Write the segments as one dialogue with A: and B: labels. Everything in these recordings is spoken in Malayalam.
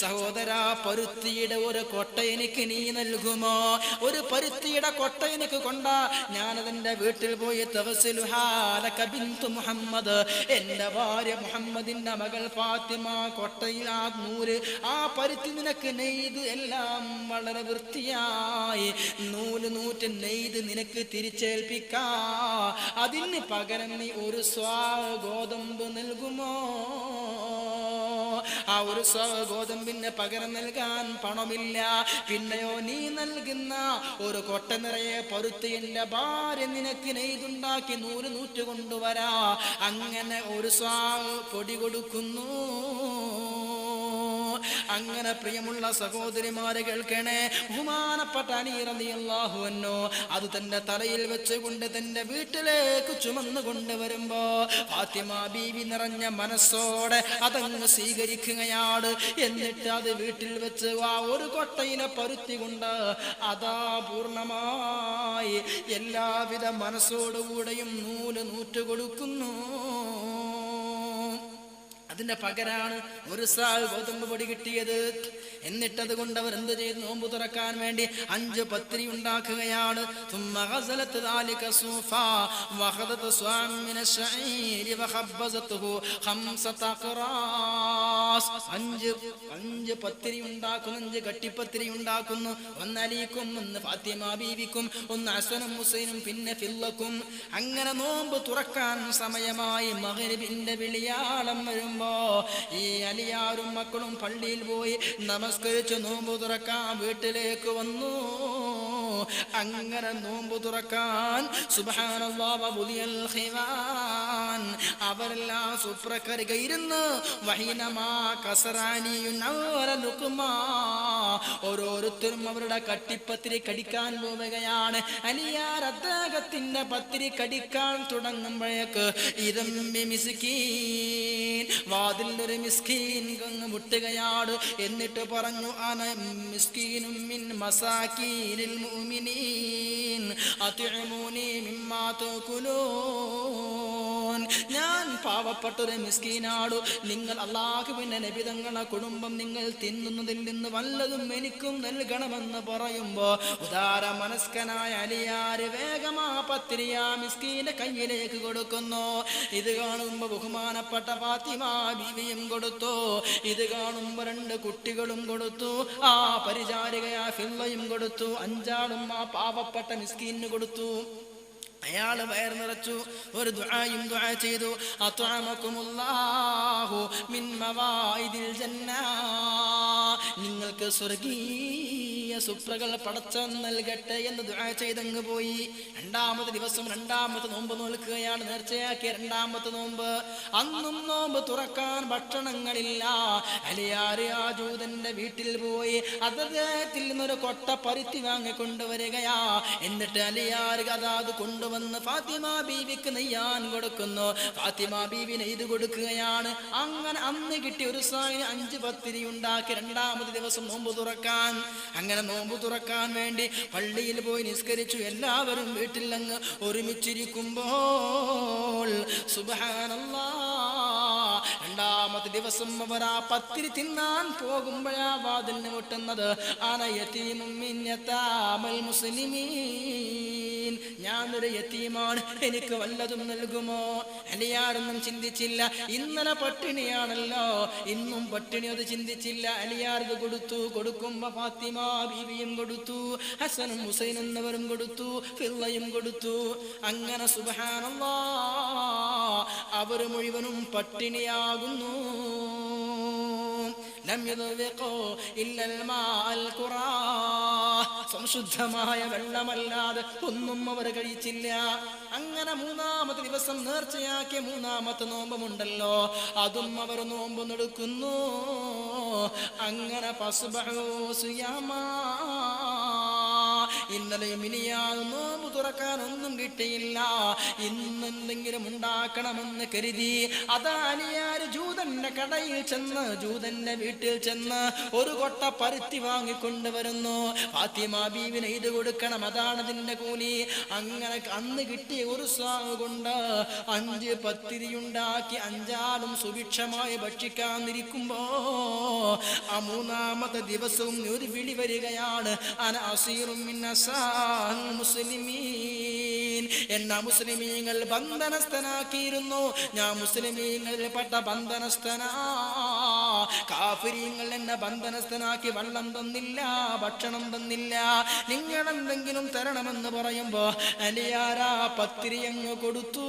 A: സഹോദരാ, പരുത്തിയുടെ ഒരു കൊട്ട എനിക്ക് നീ നൽകുമോ? ഒരു പരുത്തിയുടെ കൊട്ട എനിക്ക് കൊണ്ടാ ഞാനതെന്റെ വീട്ടിൽ പോയി മുഹമ്മദ്, എന്റെ ഭാര്യ മുഹമ്മദിന്റെ മകൾ ഫാത്തിമ കൊട്ടയിൽ ആ നൂല്, ആ പരുത്തി നിനക്ക് നെയ്ത് എല്ലാം വളരെ വൃത്തിയായി നൂറ്റ് നെയ്ത് നിനക്ക് തിരിച്ചേൽപ്പിക്കാ. അതിന് പകരം നീ ഒരു ഗോതമ്പ് നൽകുമോ? ആ ഒരു ഗോതമ്പിന് പകരം നൽകാൻ പണമില്ല. പിന്നെയോ നീ നൽകുന്ന ഒരു കൊട്ട നിറയെ പരുത്തി എന്റെ ഭാര്യ നിനക്ക് നെയ്തുണ്ടാക്കി നൂറ്റ് കൊണ്ടുവരാ. അങ്ങനെ ഒരു പൊടി കൊടുക്കുന്നു. അങ്ങനെ പ്രിയമുള്ള സഹോദരിമാരെ കേൾക്കണേ, ബഹുമാനപ്പെട്ട അലി റളിയല്ലാഹു അൻഹു അത് തന്റെ തലയിൽ വെച്ചുകൊണ്ട് തന്റെ വീട്ടിലേക്ക് ചുമന്നു കൊണ്ടുവരുമ്പോ ഫാത്തിമ ബീവി നിറഞ്ഞ മനസ്സോടെ അതങ്ങ് സ്വീകരിക്കുകയാണ്. എന്നിട്ട് അത് വീട്ടിൽ വെച്ച് ആ ഒരു കൊട്ടയിലെ പരുത്തി കൊണ്ട് അതാ പൂർണ്ണമായി എല്ലാവിധ മനസ്സോടുകൂടെയും നൂറ്റ് കൊടുക്കുന്നു. അതിന്റെ പകരാണ് ഒരു ഗോതമ്പ് പൊടി കിട്ടിയത്. എന്നിട്ടത് കൊണ്ട് അവർ എന്ത് ചെയ്തു? നോമ്പ് തുറക്കാൻ വേണ്ടി 5 പത്തിരി ഉണ്ടാക്കുകയാണ്. 5 പത്തിരി ഉണ്ടാക്കുന്നു, 5 കട്ടിപ്പത്തിരി ഉണ്ടാക്കുന്നു. ഒന്ന് അലിക്കും, ഒന്ന് ഫാത്തിമ ബീവിക്കും, ഒന്ന് ഹസനും ഹുസൈനും, പിന്നെ ഫില്ലക്കും. അങ്ങനെ നോമ്പ് തുറക്കാൻ സമയമായി. മഗ്രിബിന്റെ വിളിയാളം വരുമ്പോ ഈ അലിയാരും മക്കളും പള്ളിയിൽ പോയി നമസ്കരിച്ച് നോമ്പ് തുറക്കാൻ വീട്ടിലേക്ക് വന്നു. അങ്ങനെ നോമ്പ് തുറക്കാൻ സുബ്ഹാനല്ലാഹ് വബുലിയൽ ഖിവാൻ അവരെല്ലാം സുപ്രകരിക ഇരുന്ന് വഹീനമാ കസറാനിയുൻ അവര ലുക്മാ ഓരോരുത്തരും അവരുടെ കട്ടിപ്പത്തിരി കടിക്കാൻ പോവുകയാണ്. അലിയാർ അദ്ദേഹത്തിന്റെ പത്തിരി കടിക്കാൻ തുടങ്ങുമ്പോഴേക്ക് ഇദംബി മിസ്കീൻ വാതിൽ ഒരു മിസ്കീൻ മുട്ടുകയാണ്. എന്നിട്ട് പറഞ്ഞു, അന മിസ്കീനും മിൻ മസാകീനിൽ മുഅ്മിനീൻ അത്ഇമൂനി മിമ്മാ തഅകുലൂൻ. ഞാൻ പാവപ്പെട്ടൊരു മിസ്കീനാണ്. നിങ്ങൾ അല്ലാഹുവിന്റെ നബി തങ്ങളുടെ കുടുംബം നിങ്ങൾ തിന്നുന്നതിൽ നിന്ന് വല്ലതും എനിക്കും നൽകണമെന്ന് പറയുമ്പോ ഉദാര മനസ്കനായ അലിയാര് വേഗമാ പത്തിരിയാ മിസ്കീന്റെ കയ്യിലേക്ക് കൊടുക്കുന്നു. ഇത് കാണുമ്പോ ബഹുമാനപ്പെട്ട ഫാത്തിമ ബീവിയും കൊടുത്തു. ഇത് കാണുമ്പോ 2 കുട്ടികളും കൊടുത്തു. ആ പരിചാരികയാ ഫില്ലയും കൊടുത്തു. 5 ആളും ആ പാവപ്പെട്ട മിസ്കീന് കൊടുത്തു. അയാള് വയർ നിറച്ചു. ഒരു ദുആയും ദുആ ചെയ്തു, അത്അമകുമുല്ലാഹു മിൻ മവാഇദിൽ ജന്ന, നിങ്ങൾക്ക് സ്വർഗീയ സുപ്രകൾ പടച്ചവൻ നൽകട്ടെ എന്ന് ദുആ ചെയ്തങ്ങ് പോയി. 2ാമത്തെ ദിവസം 2ാമത്തെ നോമ്പ് നോൽക്കുകയാണ്. നേർച്ചയാക്കിയ 2ാമത്തെ നോമ്പ്. അന്നും നോമ്പ് തുറക്കാൻ ഭക്ഷണങ്ങളില്ല. അലിയാർ ആ ജൂതന്റെ വീട്ടിൽ പോയി അദ്ദേഹത്തിൽ നിന്നൊരു കൊട്ട പരുത്തി വാങ്ങിക്കൊണ്ടുവരികയാ. എന്നിട്ട് അലിയാർ അത് കൊണ്ടുവന്ന് ഫാത്തിമ ബീവിക്ക് നെയ്യാൻ കൊടുക്കുന്നു. ഫാത്തിമ ബീവി നെയ്ത് കൊടുക്കുകയാണ്. അങ്ങനെ അന്ന് കിട്ടിയ ഒരു സായിന് 5 പത്തിരി ഉണ്ടാക്കി 2ാമത്തെ ദിവസം നോമ്പ് തുറക്കാൻ. അങ്ങനെ നോമ്പ് തുറക്കാൻ വേണ്ടി പള്ളിയിൽ പോയി നിസ്കരിച്ചു. എല്ലാവരും വീട്ടിൽ അങ്ങ് ഒരുമിച്ചിരിക്കുമ്പോൾ സുബ്ഹാനല്ലാഹ് 2ാമത്തെ ദിവസം അവർ ആ പത്തിരി തിന്നാൻ പോകുമ്പോഴാ വാതിലിന് മുട്ടുന്നത്, അന യതീമും മിൻ യതാമൽ മുസ്ലിമീൻ, ഞാനൊരു യതീമാണ്, എനിക്ക് വല്ലതും നൽകുമോ? അലിയാരൊന്നും ചിന്തിച്ചില്ല. ഇന്നലെ പട്ടിണിയാണല്ലോ, ഇന്നും പട്ടിണി. അത് ചിന്തിച്ചില്ല. അലിയാർക്ക് കൊടുത്തു. കൊടുക്കുമ്പോ ഫാത്തിമ ബീവിയും കൊടുത്തു, ഹസനും ഹുസൈൻ എന്നവരും കൊടുത്തു, ഫില്ലയും കൊടുത്തു. അങ്ങനെ സുബ്ഹാനല്ലാഹ് അവർ മുഴുവനും പട്ടിണിയാകുന്നു. സംശുദ്ധമായ വെള്ളമല്ലാതെ ഒന്നും അവർ കഴിച്ചില്ല. അങ്ങനെ 3ാമത്തെ ദിവസം നേർച്ചയാക്കിയ 3ാമത്തെ നോമ്പുമുണ്ടല്ലോ, അതും അവർ നോമ്പ് നടക്കുന്നു. അങ്ങനെ ഇന്നലെയും ഇനിയാകും നോമ്പ് തുറക്കാനൊന്നും കിട്ടിയില്ല, ഇന്നെന്തെങ്കിലും ഉണ്ടാക്കണമെന്ന് കരുതി അതാ അലിയാർ ജൂതന്റെ കടയിൽ ചെന്ന്, ജൂതന്റെ വീട്ടിൽ ചെന്ന് ഒരു കൊട്ട പരുത്തി വാങ്ങിക്കൊണ്ടുവരുന്നു. ഫാത്തിമ ബീവിനെ ഇത് കൊടുക്കണം, അതാണ് അതിന്റെ കൂലി. അങ്ങനെ അന്ന് കിട്ടിയ ഒരു സാവ് കൊണ്ട് 5 പത്തിരിയുണ്ടാക്കി 5 സുഭിക്ഷമായി ഭക്ഷിക്കാതിരിക്കുമ്പോ ആ 3-ാമത്തെ ദിവസവും ഒരു വിളി വരികയാണ്, അന അസീറും മിൻ അസാൽ മുസ്ലിമീൻ. എന്നാ മുസ്ലിമീങ്ങൾ ബന്ധനസ്ഥനാക്കിയിരുന്നു, ഞാൻ മുസ്ലിമീങ്ങളിൽ പെട്ട ബന്ധനസ്ഥനാ. കാഫിരീങ്ങൾ എന്നെ ബന്ധനസ്ഥനാക്കി വെള്ളം തന്നില്ല, ഭക്ഷണം തന്നില്ല, നിങ്ങളെന്തെങ്കിലും തരണമെന്ന് പറയുമ്പോ അലിയാരാ പത്തിരി അങ്ങ് കൊടുത്തു,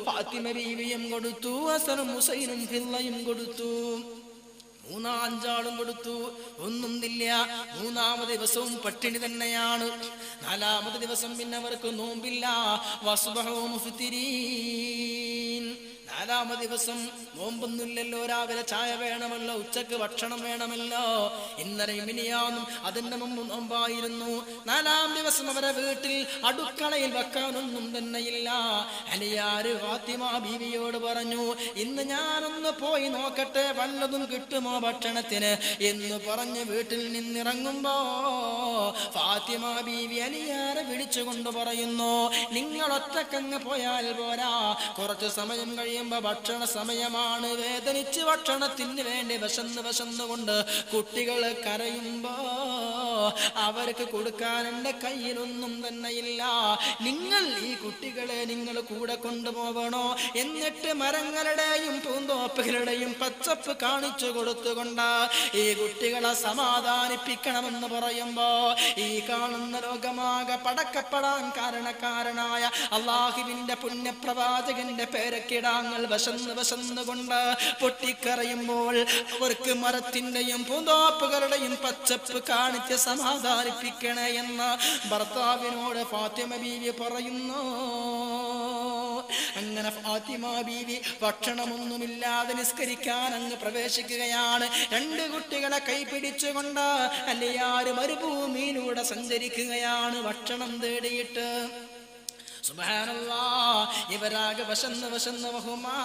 A: ഫാത്തിമ ബീവിയും കൊടുത്തു, ഹസനും ഹുസൈനും ഫില്ലയും കൊടുത്തു. 3-5 കൊടുത്തു, ഒന്നും ഇല്ല. 3-ാമത് ദിവസവും പട്ടിണി തന്നെയാണ്. 4-ാമത് ദിവസം പിന്നെ അവർക്ക് നോമ്പില്ല. വസ്ബഹു മുഫ്തിരീൻ. 4-ാമത് ദിവസം നോമ്പൊന്നുമില്ലല്ലോ, രാവിലെ ചായ വേണമല്ലോ, ഉച്ചക്ക് ഭക്ഷണം വേണമല്ലോ. ഇന്നലെയും ഇനിയാന്നും അതിന്റെ മുമ്പ് നോമ്പായിരുന്നു. 4-ാം ദിവസം അവരെ വീട്ടിൽ അടുക്കളയിൽ വെക്കാനൊന്നും തന്നെയില്ല. അലിയാർ ഫാത്തിമ ബീവിയോട് പറഞ്ഞു, ഇന്ന് ഞാനൊന്ന് പോയി നോക്കട്ടെ, വല്ലതും കിട്ടുമോ ഭക്ഷണത്തിന് എന്ന് പറഞ്ഞ് വീട്ടിൽ നിന്നിറങ്ങുമ്പോ ഫാത്തിമ ബീവി അലിയാരെ വിളിച്ചുകൊണ്ട് പറയുന്നു, നിങ്ങൾ ഒറ്റക്കങ്ങ് പോയാൽ പോരാ, കുറച്ചു സമയം കഴിയുമ്പോ ഭക്ഷണ സമയമാണ്. വേദനിച്ച് ഭക്ഷണത്തിന് വേണ്ടി വിശന്നുകൊണ്ട് കുട്ടികൾ കരയുമ്പോ അവർക്ക് കൊടുക്കാൻ എൻ്റെ കയ്യിലൊന്നും തന്നെയില്ല. നിങ്ങൾ ഈ കുട്ടികളെ നിങ്ങൾ കൂടെ കൊണ്ടുപോകണോ? എന്നിട്ട് മരങ്ങളുടെയും പൂന്തോപ്പുകളുടെയും പച്ചപ്പ് കാണിച്ചു കൊടുത്തുകൊണ്ട് ഈ കുട്ടികളെ സമാധാനിപ്പിക്കണമെന്ന് പറയുമ്പോ ഈ കാണുന്ന ലോകമാകെ പടക്കപ്പെടാൻ കാരണക്കാരനായ അള്ളാഹുവിന്റെ പുണ്യപ്രവാചകന്റെ പേരക്കിടാങ്ങൾ വശന്നുകൊണ്ട് പൊട്ടിക്കരയുമ്പോൾ അവർക്ക് മരത്തിന്റെയും പൂന്തോപ്പുകളുടെയും പച്ചപ്പ് കാണിച്ച് സമാധാനിപ്പിക്കണേ എന്ന് ഭർത്താവിനോട് ഫാത്തിമ ബീവി പറയുന്നു. അങ്ങനെ ഫാത്തിമ ബീവി ഭക്ഷണമൊന്നുമില്ലാതെ നിസ്കരിക്കാൻ അങ്ങ് പ്രവേശിക്കുകയാണ്. 2 കുട്ടികളെ കൈപിടിച്ചുകൊണ്ട് അലിയാർ മരുഭൂമിയിലൂടെ സഞ്ചരിക്കുകയാണ് ഭക്ഷണം തേടിയിട്ട്. സുബ്ഹാനല്ലാഹ്, ഇവരാകെ വശന്ന് വഹുമാ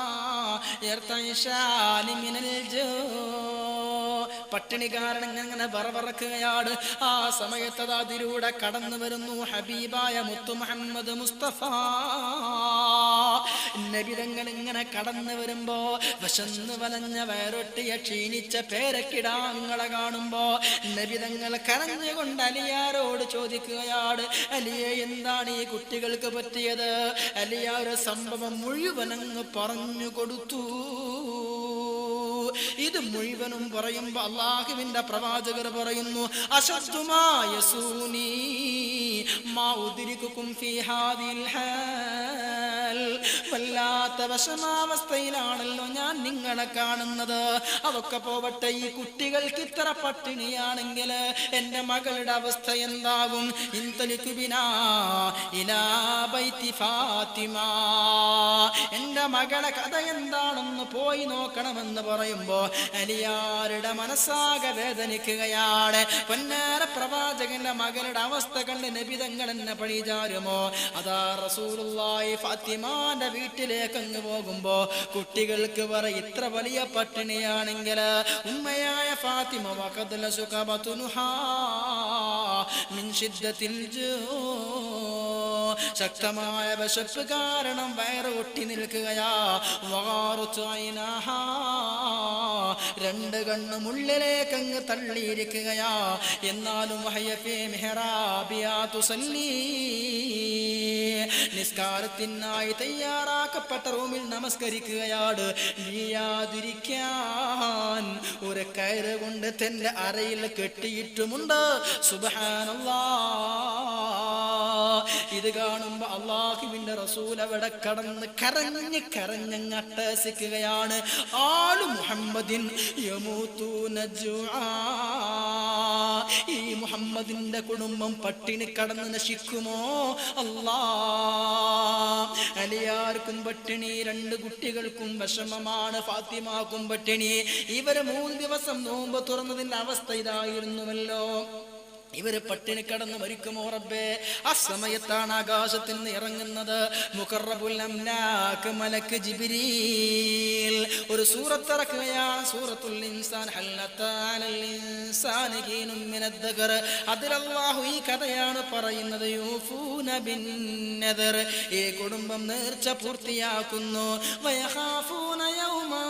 A: യർതൈശാനി മിനൽ ജൂ. പട്ടിണി കാരണം അങ്ങനെ വറവറക്കുകയാണ്. ആ സമയത്ത് അതിലൂടെ കടന്നു വരുന്നു ഹബീബായ മുത്തു മുഹമ്മദ് മുസ്തഫ നബി തങ്ങൾ. ഇങ്ങനെ കടന്നു വരുമ്പോ വശന്ന് വലഞ്ഞ വയറൊട്ടിയ ക്ഷീണിച്ച പേരക്കിടാങ്ങളെ കാണുമ്പോ നബി തങ്ങൾ കരഞ്ഞുകൊണ്ട് അലിയാരോട് ചോദിക്കുകയാണ്, അലിയെ എന്താണ് ഈ കുട്ടികൾക്ക് പറ്റിയത്? അലിയാർ സംഭവം മുഴുവനങ്ങ് പറഞ്ഞു കൊടുത്തു. ഇത് മുഴുവനും പറയുമ്പോ അല്ലാഹുവിന്റെ പ്രവാചകർ പറയുന്നു, അശദ്ദുമായ സൂനി മാ ഉദ്രികുകും ഫീ ഹാദിൽ ഹാൽ. വല്ലാത്ത വിഷമാവസ്ഥയിലാണല്ലോ ഞാൻ നിങ്ങളെ കാണുന്നത്. അതൊക്കെ പോവട്ടെ, ഈ കുട്ടികൾക്ക് ഇത്ര പട്ടിണിയാണെങ്കിൽ എൻ്റെ മകളുടെ അവസ്ഥ എന്താകും? ഇൻതലികു ബിനാ ഇലാ ബൈതി ഫാത്തിമ. എൻ്റെ മകളുടെ കഥ എന്താണെന്ന് പോയി നോക്കണമെന്ന് പറയുമ്പോ അലിയാരുടെ മനസ്സാകെ വേദനിക്കുകയാണ്. പൊന്നാര പ്രവാചകന്റെ മകളുടെ അവസ്ഥ കണ്ട് നബി തങ്ങൾ എന്നെ പഴിചാരുമോ? അതാ റസൂലുള്ളാഹി ഫാത്തിമാന്റെ വീട്ടിലേക്ക് അങ്ങ് പോകുമ്പോ കുട്ടികൾക്ക് ഇത്ര വലിയ പട്ടിണിയാണെങ്കിൽ ഉമ്മയായ ഫാത്തിമ വഖദ് ലസുഖബതുൻഹാ മിൻ ശിദ്ദത്തിൽ ജൂ. ശക്തമായ വിശപ്പ് കാരണം വയറ് ഒട്ടി നിൽക്കുകയാ. രണ്ട് കണ്ണും ഉള്ളിലേക്ക് അങ്ങ് തള്ളിയിരിക്കുകയാ. എന്നാലും നിസ്കാരത്തിനായി തയ്യാറാക്കപ്പെട്ട റൂമിൽ നമസ്കരിക്കുകയാണ്. വീഴാതിരിക്കാൻ ഒരു കയറ് കൊണ്ട് തന്റെ അറയിൽ കെട്ടിയിട്ടുമുണ്ട്. സുബ്ഹാനല്ലാഹ്. ഇത് കാണുമ്പോ അല്ലാഹുവിന്റെ റസൂൽ അവിടെ കടന്ന് കരഞ്ഞങ്ങ് അട്ടഹസിക്കുകയാണ്. ആലു മുഹമ്മദിൻ യമൂതൂന ജുആ. ഈ മുഹമ്മദിന്റെ കുടുംബം പട്ടിണി കടന്ന് നശിക്കുമോ? അല്ലാഹ്. അലിയാർക്കും പട്ടിണി, 2 കുട്ടികൾക്കും വിഷമമാണ്, ഫാത്തിമാക്കും പട്ടിണി. ഇവര് 3 ദിവസം നോമ്പ് തുറന്നതിന്റെ അവസ്ഥ ഇതായിരുന്നുവല്ലോ. ഇവര് പട്ടിണി കടന്ന് മരിക്കുമോ റബ്ബേ? ആ സമയത്താണ് ആകാശത്തിൽ നിന്ന് ഇറങ്ങുന്നത് മുഖറബുൽ അംലാക്ക് മലക്ക് ജിബ്രീൽ. ഒരു സൂറത്ത് ഇറക്കുകയാണ്, സൂറത്തുൽ ഇൻസാൻ. അതിൽ അല്ലാഹു ഈ കഥയാണ് പറയുന്നത്. യൂഫൂന ബിന്നദർ, ഈ കുടുംബം നേർച്ച പൂർത്തിയാക്കുന്നു. വയഖാഫൂന